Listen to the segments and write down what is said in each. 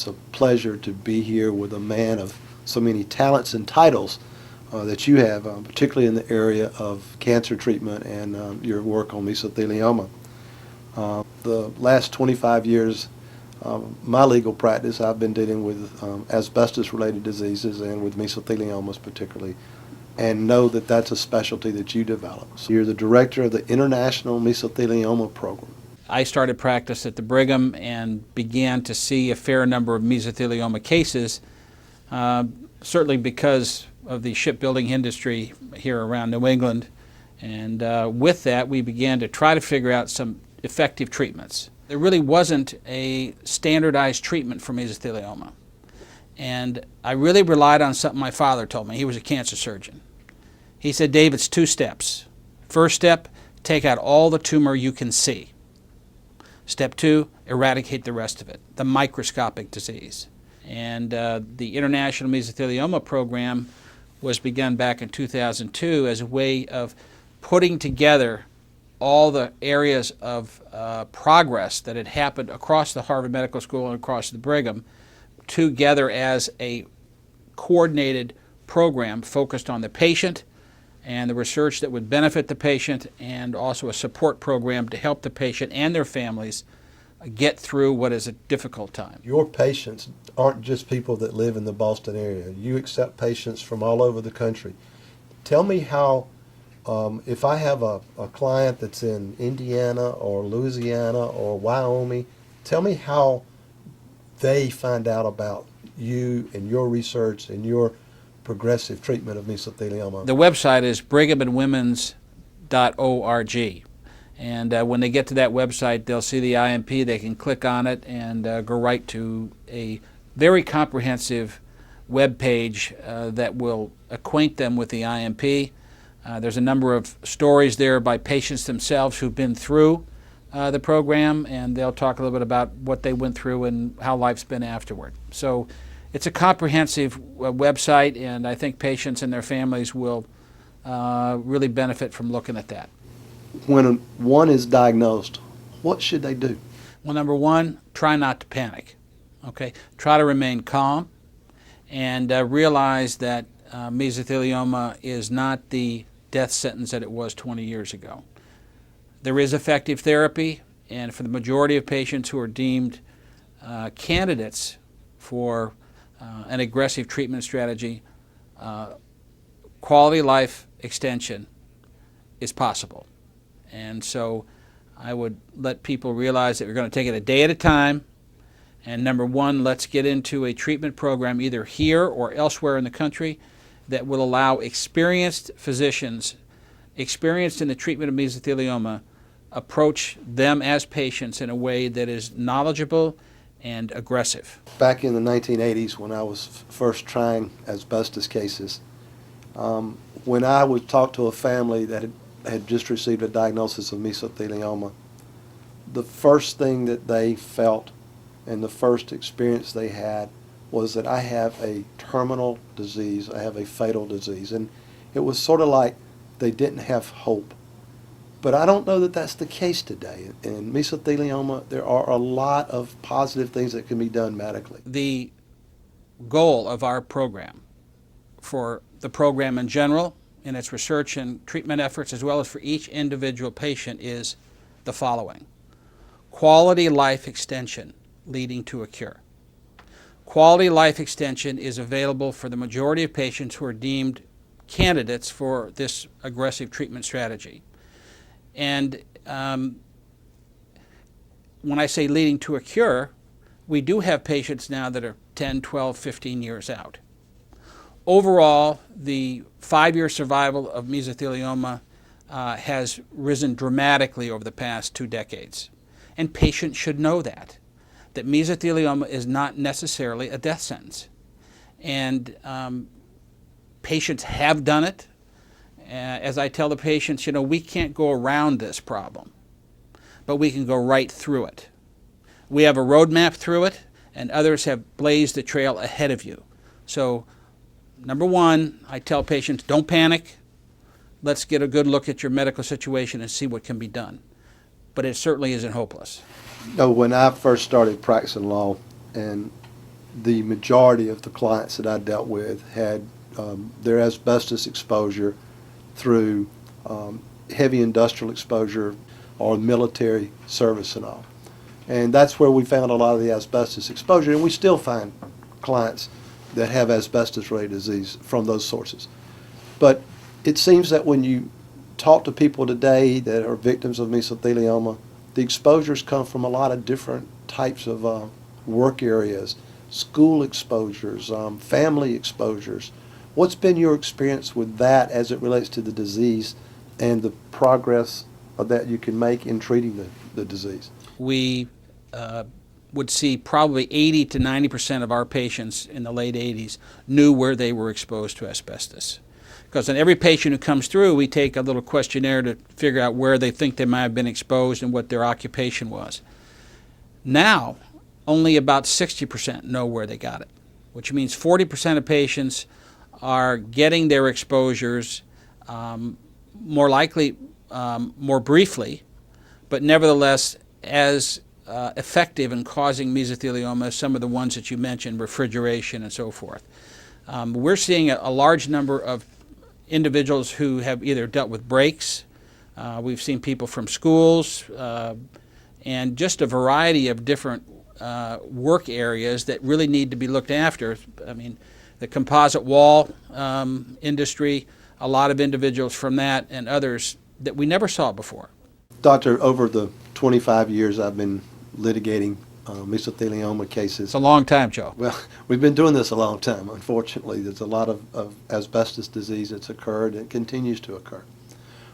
it's a pleasure to be here with a man of so many talents and titles that you have, particularly in the area of cancer treatment and your work on mesothelioma. The last 25 years, my legal practice, I've been dealing with asbestos-related diseases and with mesotheliomas particularly, and know that that's a specialty that you develop. So you're the director of the International Mesothelioma Program. I started practice at the Brigham and began to see a fair number of mesothelioma cases, certainly because of the shipbuilding industry here around New England. And with that, we began to try to figure out some effective treatments. There really wasn't a standardized treatment for mesothelioma. And I really relied on something my father told me. He was a cancer surgeon. He said, Dave, it's 2 steps. First step, take out all the tumor you can see. Step 2, eradicate the rest of it, the microscopic disease. And the International Mesothelioma Program was begun back in 2002 as a way of putting together all the areas of progress that had happened across the Harvard Medical School and across the Brigham together as a coordinated program focused on the patient and the research that would benefit the patient, and also a support program to help the patient and their families get through what is a difficult time. Your patients aren't just people that live in the Boston area. You accept patients from all over the country. Tell me how, if I have a client that's in Indiana or Louisiana or Wyoming, tell me how they find out about you and your research and your progressive treatment of mesothelioma. The website is brighamandwomens.org. And when they get to that website, they'll see the IMP. They can click on it and go right to a very comprehensive web page that will acquaint them with the IMP. There's a number of stories there by patients themselves who've been through the program, and they'll talk a little bit about what they went through and how life's been afterward. So it's a comprehensive website, and I think patients and their families will really benefit from looking at that. When one is diagnosed, what should they do? Well, number one, try not to panic. Okay, try to remain calm and realize that mesothelioma is not the death sentence that it was 20 years ago. There is effective therapy, and for the majority of patients who are deemed candidates for an aggressive treatment strategy, quality life extension is possible. And so I would let people realize that we're going to take it a day at a time. And number one, let's get into a treatment program either here or elsewhere in the country that will allow experienced physicians, experienced in the treatment of mesothelioma, approach them as patients in a way that is knowledgeable and aggressive. Back in the 1980s, when I was first trying asbestos cases, when I would talk to a family that had just received a diagnosis of mesothelioma, the first thing that they felt and the first experience they had was that I have a terminal disease, I have a fatal disease. And it was sort of like they didn't have hope. But I don't know that that's the case today. In mesothelioma, there are a lot of positive things that can be done medically. The goal of our program, for the program in general, in its research and treatment efforts, as well as for each individual patient, is the following: quality life extension leading to a cure. Quality life extension is available for the majority of patients who are deemed candidates for this aggressive treatment strategy. And when I say leading to a cure, we do have patients now that are 10, 12, 15 years out. Overall, the 5-year survival of mesothelioma has risen dramatically over the past 2 decades. And patients should know that mesothelioma is not necessarily a death sentence. And patients have done it. As I tell the patients, you know, we can't go around this problem, but we can go right through it. We have a roadmap through it, and others have blazed the trail ahead of you. So, number one, I tell patients, don't panic. Let's get a good look at your medical situation and see what can be done. But it certainly isn't hopeless. You know, when I first started practicing law, and the majority of the clients that I dealt with had their asbestos exposure through heavy industrial exposure or military service and all. And that's where we found a lot of the asbestos exposure, and we still find clients that have asbestos-related disease from those sources. But it seems that when you talk to people today that are victims of mesothelioma, the exposures come from a lot of different types of work areas, school exposures, family exposures. What's been your experience with that as it relates to the disease and the progress that you can make in treating the disease? We would see probably 80 to 90% of our patients in the late 80s knew where they were exposed to asbestos. Because in every patient who comes through, we take a little questionnaire to figure out where they think they might have been exposed and what their occupation was. Now, only about 60% know where they got it, which means 40% of patients are getting their exposures more likely, more briefly, but nevertheless as effective in causing mesothelioma as some of the ones that you mentioned, refrigeration and so forth. We're seeing a large number of individuals who have either dealt with breaks, we've seen people from schools, and just a variety of different work areas that really need to be looked after. I mean, the composite wall industry, a lot of individuals from that and others that we never saw before. Doctor, over the 25 years I've been litigating mesothelioma cases. It's a long time, Joe. Well, we've been doing this a long time. Unfortunately, there's a lot of asbestos disease that's occurred and continues to occur.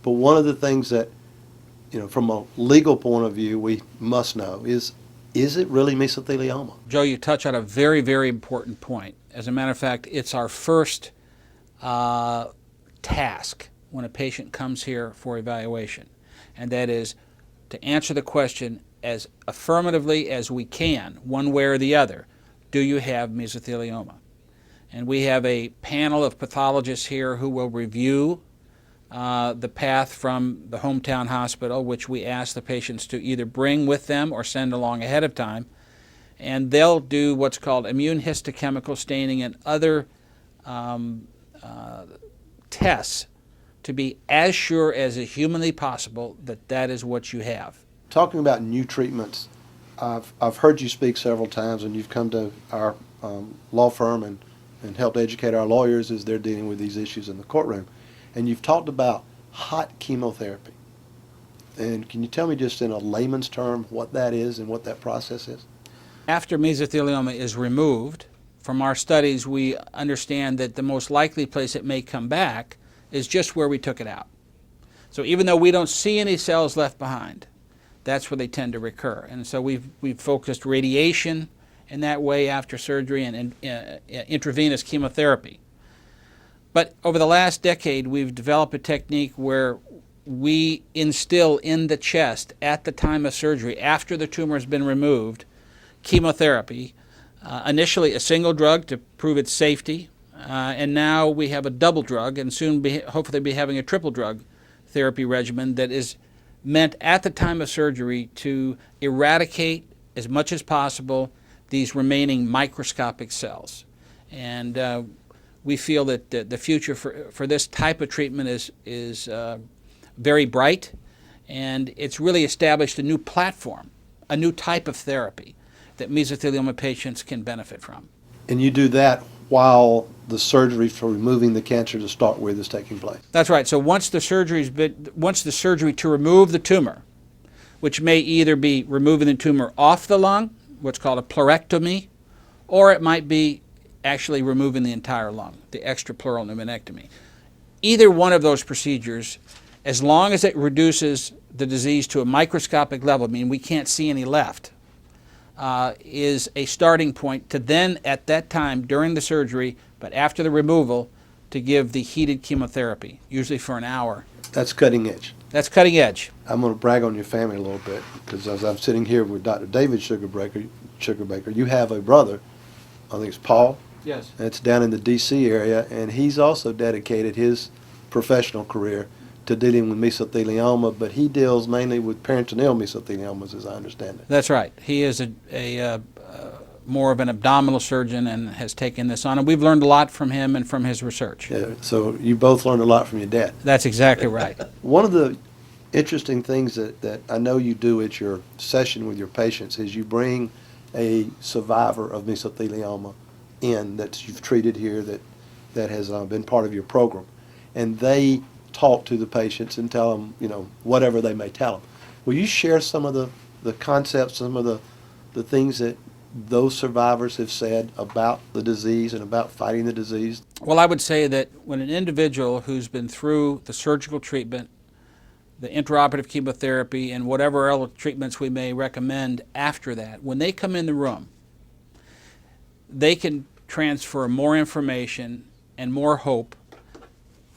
But one of the things that, from a legal point of view, we must know is it really mesothelioma? Joe, you touch on a very, very important point. As a matter of fact, it's our first task when a patient comes here for evaluation, and that is to answer the question as affirmatively as we can, one way or the other, do you have mesothelioma? And we have a panel of pathologists here who will review the path from the hometown hospital, which we ask the patients to either bring with them or send along ahead of time, and they'll do what's called immune histochemical staining and other tests to be as sure as is humanly possible that that is what you have. Talking about new treatments, I've heard you speak several times, and you've come to our law firm and helped educate our lawyers as they're dealing with these issues in the courtroom. And you've talked about hot chemotherapy. And can you tell me just in a layman's term what that is and what that process is? After mesothelioma is removed, from our studies we understand that the most likely place it may come back is just where we took it out. So even though we don't see any cells left behind, that's where they tend to recur. And so we've focused radiation in that way after surgery and intravenous chemotherapy. But over the last decade, we've developed a technique where we instill in the chest at the time of surgery, after the tumor has been removed, chemotherapy, initially a single drug to prove its safety, and now we have a double drug and soon hopefully be having a triple drug therapy regimen that is meant at the time of surgery to eradicate as much as possible these remaining microscopic cells. And we feel that the future for this type of treatment is very bright, and it's really established a new platform, a new type of therapy that mesothelioma patients can benefit from. And you do that while the surgery for removing the cancer to start with is taking place? That's right. So once the surgery to remove the tumor, which may either be removing the tumor off the lung, what's called a pleurectomy, or it might be actually removing the entire lung, the extrapleural pneumonectomy. Either one of those procedures, as long as it reduces the disease to a microscopic level, meaning we can't see any left, is a starting point to then, at that time, during the surgery, but after the removal, to give the heated chemotherapy, usually for an hour. That's cutting edge. That's cutting edge. I'm going to brag on your family a little bit, because as I'm sitting here with Dr. David Sugarbaker, you have a brother, I think it's Paul. Yes. It's down in the D.C. area, and he's also dedicated his professional career to dealing with mesothelioma, but he deals mainly with peritoneal mesotheliomas, as I understand it. That's right. He is a more of an abdominal surgeon and has taken this on. And we've learned a lot from him and from his research. Yeah, so you both learned a lot from your dad. That's exactly right. One of the interesting things that I know you do at your session with your patients is you bring a survivor of mesothelioma in that you've treated here that has been part of your program. And they talk to the patients and tell them, whatever they may tell them. Will you share some of the concepts, some of the things that those survivors have said about the disease and about fighting the disease? Well, I would say that when an individual who's been through the surgical treatment, the intraoperative chemotherapy, and whatever other treatments we may recommend after that, when they come in the room, they can transfer more information and more hope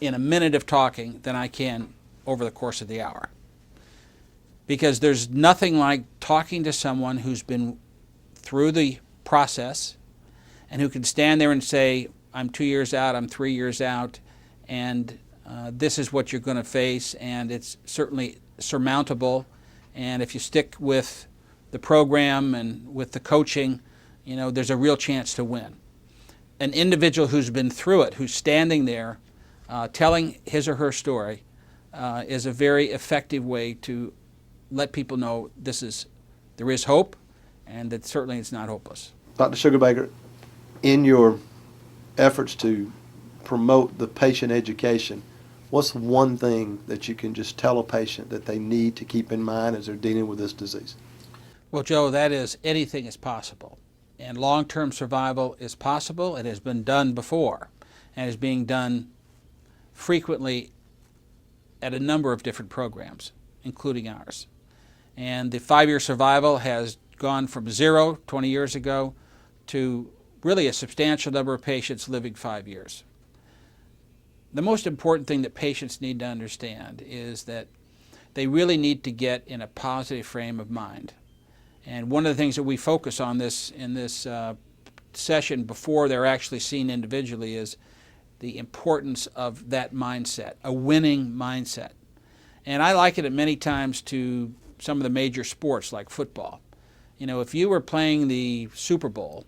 in a minute of talking than I can over the course of the hour. Because there's nothing like talking to someone who's been through the process and who can stand there and say, I'm 2 years out, I'm 3 years out, and this is what you're going to face, and it's certainly surmountable. And if you stick with the program and with the coaching, there's a real chance to win. An individual who's been through it, who's standing there telling his or her story, is a very effective way to let people know there is hope, and that certainly it's not hopeless. Dr. Sugarbaker, in your efforts to promote the patient education, what's one thing that you can just tell a patient that they need to keep in mind as they're dealing with this disease? Well, Joe, that is anything is possible. And long-term survival is possible. It has been done before and is being done frequently at a number of different programs, including ours. And the 5-year survival has gone from 0 20 years ago to really a substantial number of patients living 5 years. The most important thing that patients need to understand is that they really need to get in a positive frame of mind. And one of the things that we focus on in this session before they're actually seen individually is the importance of that mindset, a winning mindset. And I liken it many times to some of the major sports like football. If you were playing the Super Bowl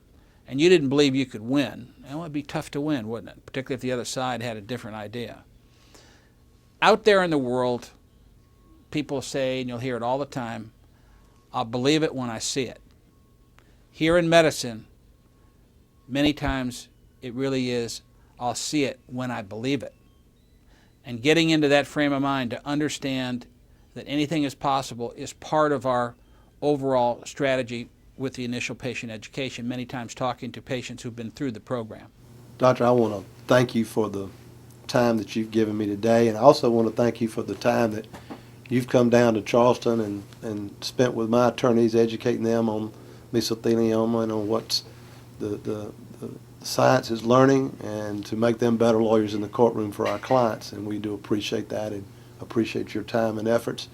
and you didn't believe you could win, it would be tough to win, wouldn't it? Particularly if the other side had a different idea. Out there in the world, people say, and you'll hear it all the time, I'll believe it when I see it. Here in medicine, many times it really is, I'll see it when I believe it. And getting into that frame of mind to understand that anything is possible is part of our overall strategy with the initial patient education, many times talking to patients who've been through the program. Doctor, I want to thank you for the time that you've given me today, and I also want to thank you for the time that you've come down to Charleston and spent with my attorneys educating them on mesothelioma and on what the science is learning, and to make them better lawyers in the courtroom for our clients. And we do appreciate that and appreciate your time and efforts.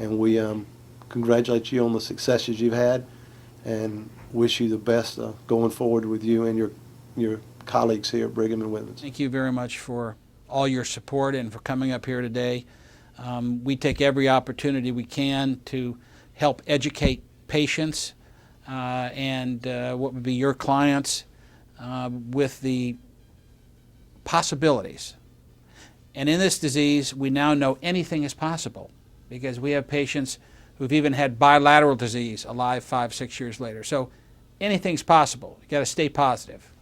And we congratulate you on the successes you've had and wish you the best going forward with you and your colleagues here at Brigham and Women's. Thank you very much for all your support and for coming up here today. We take every opportunity we can to help educate patients and what would be your clients with the possibilities. And in this disease, we now know anything is possible because we have patients who've even had bilateral disease alive 5, 6 years later. So anything's possible. You've got to stay positive.